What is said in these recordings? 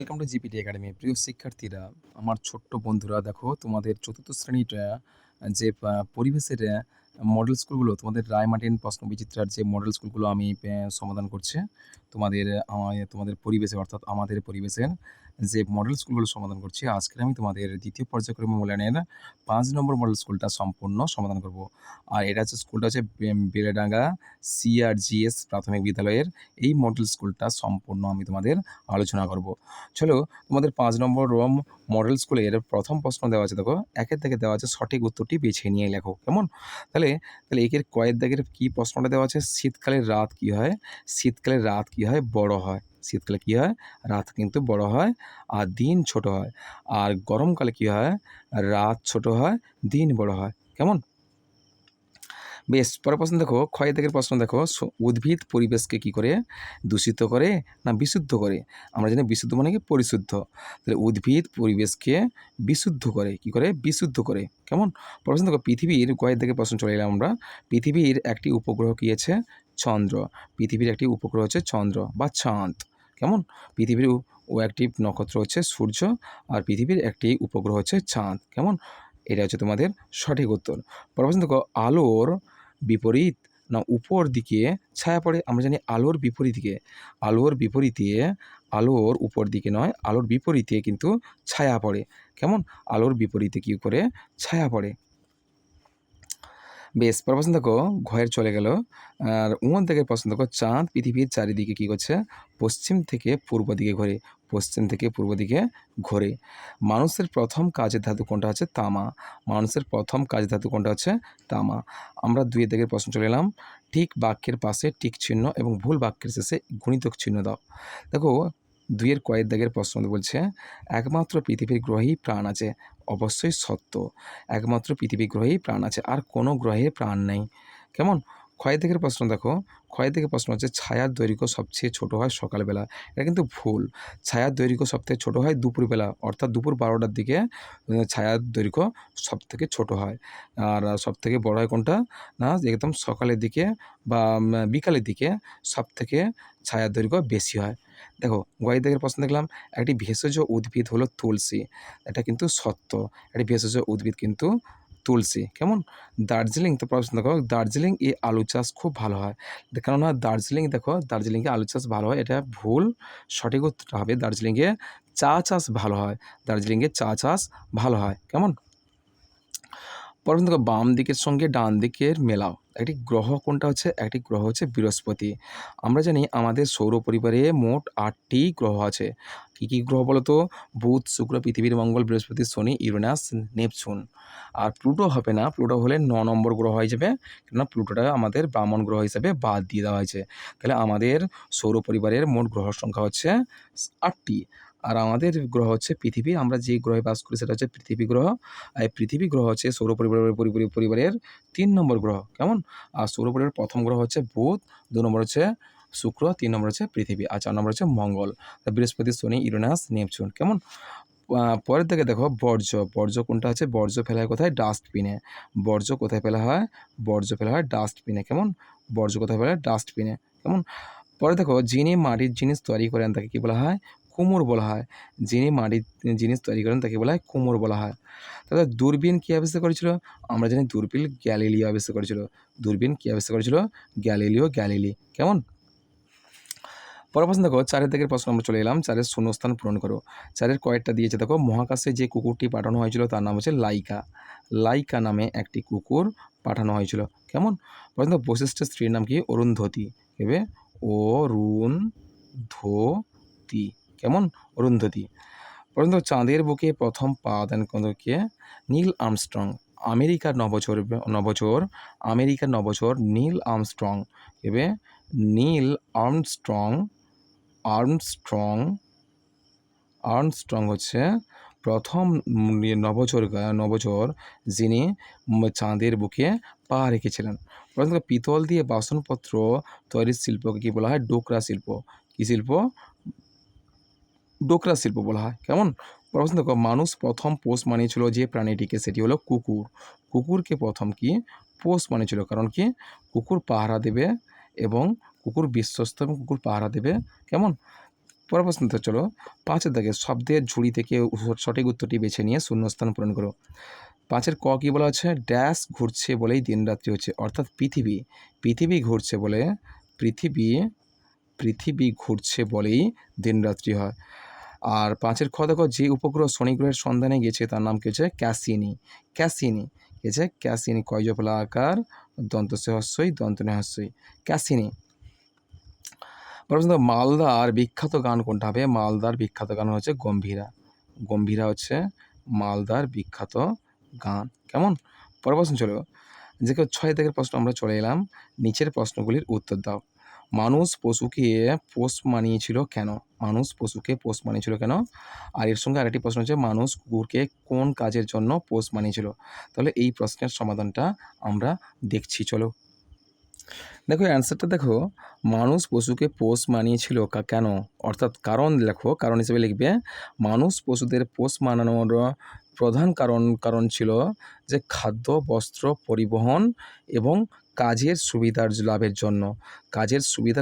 Welcome to GPT academy. প্রিয় শিক্ষার্থীরা, আমার ছোট্ট বন্ধুরা, দেখো তোমাদের চতুর্থ শ্রেণীটা যে পরিবেশের মডেল স্কুলগুলো, তোমাদের রায়মার্টিন প্রশ্নবিচিত্রার যে মডেল স্কুলগুলো আমি সমাধান করছি তোমাদের পরিবেশে, অর্থাৎ আমাদের পরিবেশের যে মডেল স্কুলগুলো সমাধান করছি, আজকে আমি তোমাদের দ্বিতীয় পর্যায়ক্রমে মূল্যায়নের 5 নম্বর মডেল স্কুলটা সম্পূর্ণ সমাধান করব। আর এটা হচ্ছে স্কুলটা হচ্ছে বেলেডাঙ্গা CRGS প্রাথমিক বিদ্যালয়ের এই মডেল স্কুলটা সম্পূর্ণ আমি তোমাদের আলোচনা করব। চলো, তোমাদের 5 নম্বর রোম মডেল স্কুলের প্রথম প্রশ্ন দেওয়া আছে, দেখো একের দাগে দেওয়া আছে, সঠিক উত্তরটি বেছে নিয়ে লেখো। কেমন? তাহলে তাহলে একের কয়ের দাগের কি প্রশ্নটা দেওয়া আছে? শীতকালের রাত কি হয়? শীতকালের রাত কি হয়? বড় হয়। শীতকালে কি হয়? রাত কিন্তু বড় হয় আর দিন ছোট হয়। আর গরমকালে কি হয়? রাত ছোট হয়, দিন বড় হয়। কেমন? বেশ, পরের প্রশ্ন দেখো, ক্ষয় দাগের প্রশ্ন দেখো, উদ্ভিদ পরিবেশকে কি করে? দূষিত করে না বিশুদ্ধ করে? আমরা জানি বিশুদ্ধ মানে কি? পরিশুদ্ধ। তাহলে উদ্ভিদ পরিবেশকে বিশুদ্ধ করে। কি করে? বিশুদ্ধ করে। কেমন? পরের প্রশ্ন দেখো, পৃথিবীর কয়েক দাগের প্রশ্ন চলে এলাম আমরা। পৃথিবীর একটি উপগ্রহ কি আছে? চন্দ্র। পৃথিবীর একটি উপগ্রহ হচ্ছে চন্দ্র বা চাঁদ। কেমন? পৃথিবীর ও একটি নক্ষত্র হচ্ছে সূর্য, আর পৃথিবীর একটি উপগ্রহ হচ্ছে চাঁদ। কেমন? এটা হচ্ছে তোমাদের সঠিক উত্তর। পরের প্রশ্ন দেখো, আলোর বিপরীত না উপর দিকে ছায়া পড়ে? আমরা জানি আলোর বিপরীত দিকে, আলোর বিপরীতে, আলোর উপর দিকে নয়, আলোর বিপরীতে কিন্তু ছায়া পড়ে। কেমন? আলোর বিপরীতে কি করে? ছায়া পড়ে। বেশ, পরের প্রশ্ন দেখো, ঘয়ের চলে গেল। আর থেকে প্রশ্ন দেখো, চাঁদ পৃথিবীর চারিদিকে কী করছে? পশ্চিম থেকে পূর্ব দিকে ঘোরে। পশ্চিম থেকে পূর্ব দিকে ঘোরে। মানুষের প্রথম কাজের ধাতু কোনটা? হচ্ছে তামা। মানুষের প্রথম কাজের ধাতু কোনটা? হচ্ছে তামা। আমরা 2 দিকের প্রশ্ন চলে এলাম। ঠিক বাক্যের পাশে টিক চিহ্ন এবং ভুল বাক্যের শেষে গুণিতক চিহ্ন দাও। দেখো, 2 কয়েক দাগের প্রশ্ন বলছে, একমাত্র পৃথিবীর গ্রহেই প্রাণ আছে। অবশ্যই সত্য। একমাত্র পৃথিবী গ্রহেই প্রাণ আছে, আর কোনো গ্রহে প্রাণ নেই। কেমন? ক্ষয় দিকের প্রশ্ন দেখো, ক্ষয় দিকের প্রশ্ন হচ্ছে, ছায়ার দৈর্ঘ্য সবচেয়ে ছোট হয় সকালবেলা। এটা কিন্তু ভুল। ছায়ার দৈর্ঘ্য সবথেকে ছোট হয় দুপুরবেলা, অর্থাৎ দুপুর 12টার দিকে ছায়ার দৈর্ঘ্য সবথেকে ছোট হয়। আর সবথেকে বড় হয় কোনটা? না, একদম সকালের দিকে বা বিকালের দিকে সবথেকে ছায়ার দৈর্ঘ্য বেশি হয়। দেখো, গয়ের দিকের প্রশ্ন দেখলাম, একটি ভেষজ উদ্ভিদ হলো তুলসী। এটা কিন্তু সত্য। একটি ভেষজ উদ্ভিদ কিন্তু তুলসী। কেমন? দার্জিলিং, তো প্রশ্ন দেখো, দার্জিলিং এ আলু চাষ খুব ভালো হয়। কেননা দার্জিলিং, দেখো দার্জিলিংয়ে আলু চাষ ভালো হয়, এটা ভুল। সঠিক উত্তরটা হবে দার্জিলিংয়ে চা চাষ ভালো হয়। দার্জিলিংয়ে চা চাষ ভালো হয়। কেমন? পরের দেখো, বাম দিকের সঙ্গে ডান দিকের মেলাও। একটি গ্রহ কোনটা হচ্ছে? একটি গ্রহ হচ্ছে বৃহস্পতি। আমরা জানি আমাদের সৌর পরিবারে মোট 8টি গ্রহ আছে। কী কী গ্রহ বলো তো? বুধ, শুক্র, পৃথিবীর মঙ্গল, বৃহস্পতি, শনি, ইউরেনাস, নেপচুন। আর প্লুটো হবে না, প্লুটো হলে 9 নম্বর গ্রহ হয়ে যাবে, কেননা প্লুটোটা আমাদের বামন গ্রহ হিসেবে বাদ দিয়ে দেওয়া হয়েছে। তাহলে আমাদের সৌর পরিবারের মোট গ্রহ সংখ্যা হচ্ছে 8টি। আর আমাদের গ্রহ হচ্ছে পৃথিবী। আমরা যে গ্রহে বাস করি সেটা হচ্ছে পৃথিবী গ্রহ। আর এই পৃথিবী গ্রহ হচ্ছে সৌর পরিবারের 3 নম্বর গ্রহ। কেমন? আর সৌর পরিবারের প্রথম গ্রহ হচ্ছে বুধ, 2 নম্বর হচ্ছে শুক্র, 3 নম্বর হচ্ছে পৃথিবী, আর 4 নম্বর হচ্ছে মঙ্গল। বৃহস্পতি, শনি, ইউরেনাস, নেপচুন। কেমন? পরের দিকে দেখো, বর্জ্য। বর্জ্য কোনটা আছে? বর্জ্য ফেলা হয় কোথায়? ডাস্টবিনে। বর্জ্য কোথায় ফেলা হয়? বর্জ্য ফেলা হয় ডাস্টবিনে। কেমন? বর্জ্য কোথায় ফেলা হয়? ডাস্টবিনে। কেমন? পরে দেখো, যিনি মাটির জিনিস তৈরি করেন তাকে কী বলা হয়? কুমোর বলা হয়। যিনি মাটির জিনিস তৈরি করেন তাকে বলা হয় কুমোর বলা হয়। তাহলে দূরবীন কে আবিষ্কার করেছিল? আমরা জানি দূরবীন গ্যালিলিও আবিষ্কার করেছিল। দূরবীন কে আবিষ্কার করেছিল? Galileo Galilei. কেমন? পরের প্রশ্ন দেখো, 4 দিকের প্রশ্ন আমরা চলে এলাম। 4 শূন্যস্থান পূরণ করো। 4 কয়েকটা দিয়েছে দেখো, মহাকাশে যে কুকুরটি পাঠানো হয়েছিল তার নাম হচ্ছে লাইকা। লাইকা নামে একটি কুকুর পাঠানো হয়েছিল। কেমন? প্রশ্ন, বশিষ্ঠের স্ত্রীর নাম কি? অরুন্ধতী। কেবে? অরুন্ধতী। কেমন? অরুন্ধতী। প্রশ্ন, চাঁদের বুকে প্রথম পা দেন কে? Neil Armstrong. আমেরিকার নভোচার নীল আর্মস্ট্রং। কেবে? Neil Armstrong. আর্মস্ট্রং আর্মস্ট্রং হচ্ছে প্রথম নভোচর যিনি চাঁদের বুকে পা রেখেছিলেন। প্রথম, পিতল দিয়ে বাসনপত্র তৈরির শিল্পকে কী বলা হয়? ডোকরা শিল্প। কী শিল্প? ডোকরা শিল্প বলা হয়। কেমন? প্রশ্ন দেখো, মানুষ প্রথম পোষ মানিয়েছিল যে প্রাণীটিকে, সেটি হলো কুকুর। কুকুরকে প্রথম কি পোষ মানিয়েছিল? কারণ কি? কুকুর পাহারা দেবে এবং কুকুর বিশ্বস্ত এবং কুকুর পাহারা দেবে। কেমন? পরের প্রশ্নতে চলো 5-এর দাগে শব্দের ঝুড়ি থেকে সঠিক উত্তরটি বেছে নিয়ে শূন্যস্থান পূরণ করো। 5-এর ক কী বলা আছে? ড্যাশ ঘুরছে বলেই দিনরাত্রি হচ্ছে, অর্থাৎ পৃথিবী ঘুরছে বলে পৃথিবী ঘুরছে বলেই দিনরাত্রি হয়। আর 5-এর খ দেখো, যে উপগ্রহ শনি গ্রহের সন্ধানে গেছে তার নাম কি হচ্ছে? ক্যাসিনি গেছে ক্যাসিনি, কয় জফলা আকার, দন্ত সে হস্যই, দন্ত নে হস্যই, ক্যাসিনি। প্রশ্ন, মালদার বিখ্যাত গান কোনটা হবে? মালদার বিখ্যাত গান হচ্ছে গম্ভীরা হচ্ছে মালদার বিখ্যাত গান। কেমন? পরের প্রশ্ন চলো, যে 6 দাগের প্রশ্ন আমরা চলে এলাম। নিচের প্রশ্নগুলির উত্তর দাও। মানুষ পশুকে পোষ মানিয়েছিল কেন? আর এর সঙ্গে আরেকটি প্রশ্ন হচ্ছে, মানুষ কুকুরকে কোন কাজের জন্য পোষ মানিয়েছিল? তাহলে এই প্রশ্নের সমাধানটা আমরা দেখছি, চলো। দেখো অ্যান্সারটা দেখো, মানুষ পশুকে পোষ মানিয়েছিল কেন, অর্থাৎ কারণ লেখো, কারণ হিসেবে লিখবে মানুষ পশুদের পোষ মানানোর প্রধান কারণ ছিল যে খাদ্য, বস্ত্র, পরিবহন এবং কাজের সুবিধা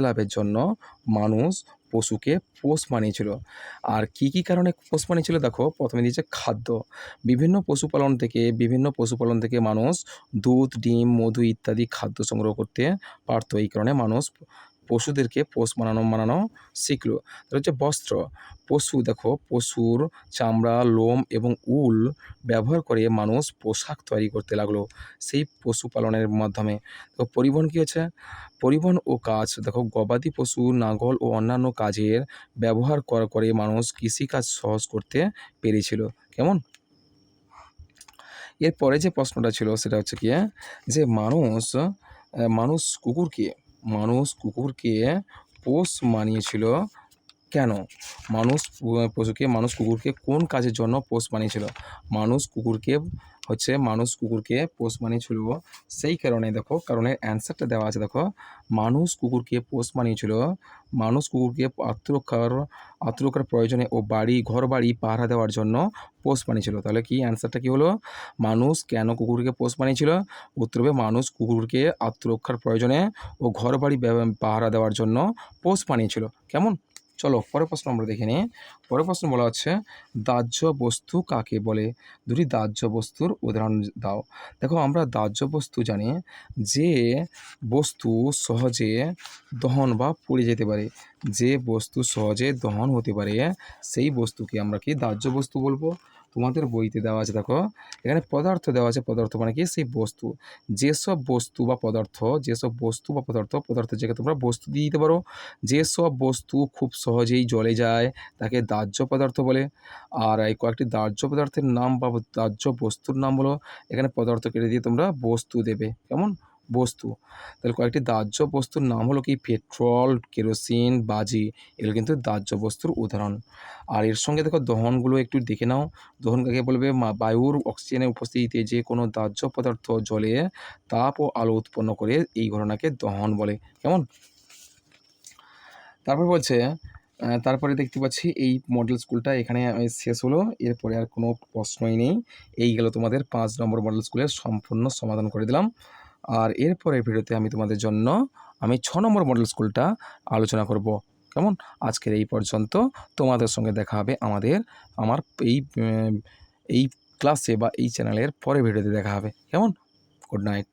লাভের জন্য মানুষ পশুকে পোষ মানিয়েছিল। আর কি কারণে পোষ মানিয়েছিল দেখো, প্রথমে দিয়েছে খাদ্য। বিভিন্ন পশুপালন থেকে মানুষ দুধ, ডিম, মধু ইত্যাদি খাদ্য সংগ্রহ করতে পারত। এই কারণে মানুষ পশুদেরকে পোষ মানানো শিখলো। তাহলে হচ্ছে বস্ত্র। পশুর চামড়া, লোম এবং উল ব্যবহার করে মানুষ পোশাক তৈরি করতে লাগলো সেই পশুপালনের মাধ্যমে। তো পরিবহন কী হচ্ছে? পরিবহন ও কাজ দেখো, গবাদি পশু, লাঙ্গল ও অন্যান্য কাজের ব্যবহার করে মানুষ কৃষিকাজ সহজ করতে পেরেছিল। কেমন? এরপরে যে প্রশ্নটা ছিল সেটা হচ্ছে কি, যে মানুষ কুকুরকে পোষ মানিয়েছিল কেন? মানুষ কুকুরকে কোন কাজের জন্য পোষ মানিয়েছিল? মানুষ কুকুরকে পোষ মানিয়েছিল সেই কারণে, দেখো কারণের অ্যান্সারটা দেওয়া আছে। দেখো, মানুষ কুকুরকে আত্মরক্ষার প্রয়োজনে ও ঘর বাড়ি পাহারা দেওয়ার জন্য পোষ মানিয়েছিল। তাহলে কি অ্যান্সারটা কী হলো? মানুষ কেন কুকুরকে পোষ মানিয়েছিল? উত্তর হবে, মানুষ কুকুরকে আত্মরক্ষার প্রয়োজনে ও ঘর বাড়ি পাহারা দেওয়ার জন্য পোষ মানিয়েছিল। কেমন? চলো পরের প্রশ্ন আমরা দেখে নিই। পরের প্রশ্ন বলা হচ্ছে, দাহ্য বস্তু কাকে বলে? দুটি দাহ্য বস্তুর উদাহরণ দাও। দেখো, আমরা দাহ্য বস্তু জানি যে বস্তু সহজে দহন বা পুড়ে যেতে পারে। যে বস্তু সহজে দহন হতে পারে সেই বস্তুকে আমরা কি দাহ্য বস্তু বলবো। তোমাদের বইতে দেওয়া আছে, দেখো এখানে পদার্থ দেওয়া আছে। পদার্থ মানে কি? সেই বস্তু। যেসব বস্তু বা পদার্থের জায়গায় তোমরা বস্তু দিয়ে দিতে পারো। যেসব বস্তু খুব সহজেই জ্বলে যায় তাকে দাহ্য পদার্থ বলে। আর এই কয়েকটি দাহ্য পদার্থের নাম বা দাহ্য বস্তুর নাম বলো। এখানে পদার্থ কেটে দিয়ে তোমরা বস্তু দেবে। কেমন? বস্তু। তাহলে কয়েকটি দাহ্য বস্তুর নাম হলো কি? পেট্রোল, কেরোসিন, বাজি। এগুলো কিন্তু দাহ্য বস্তুর উদাহরণ। আর এর সঙ্গে দেখো দহনগুলো একটু দেখে নাও। দহন কাকে বলবে? বায়ুর অক্সিজেনের উপস্থিতিতে যে কোনো দাহ্য পদার্থ জ্বলে তাপ ও আলো উৎপন্ন করে, এই ঘটনাকে দহন বলে। কেমন? তারপরে দেখতে পাচ্ছি এই মডেল স্কুলটা এখানে শেষ হলো। এরপরে আর কোনো প্রশ্নই নেই। এই গেল তোমাদের 5 নম্বর মডেল স্কুলের সম্পূর্ণ সমাধান করে দিলাম। আর এরপরের ভিডিওতে আমি তোমাদের জন্য 6 নম্বর মডেল স্কুলটা আলোচনা করব। কেমন? আজকের এই পর্যন্ত। তোমাদের সঙ্গে দেখা হবে আমার এই ক্লাসে বা এই চ্যানেলের পরের ভিডিওতে দেখা হবে। কেমন? Good night.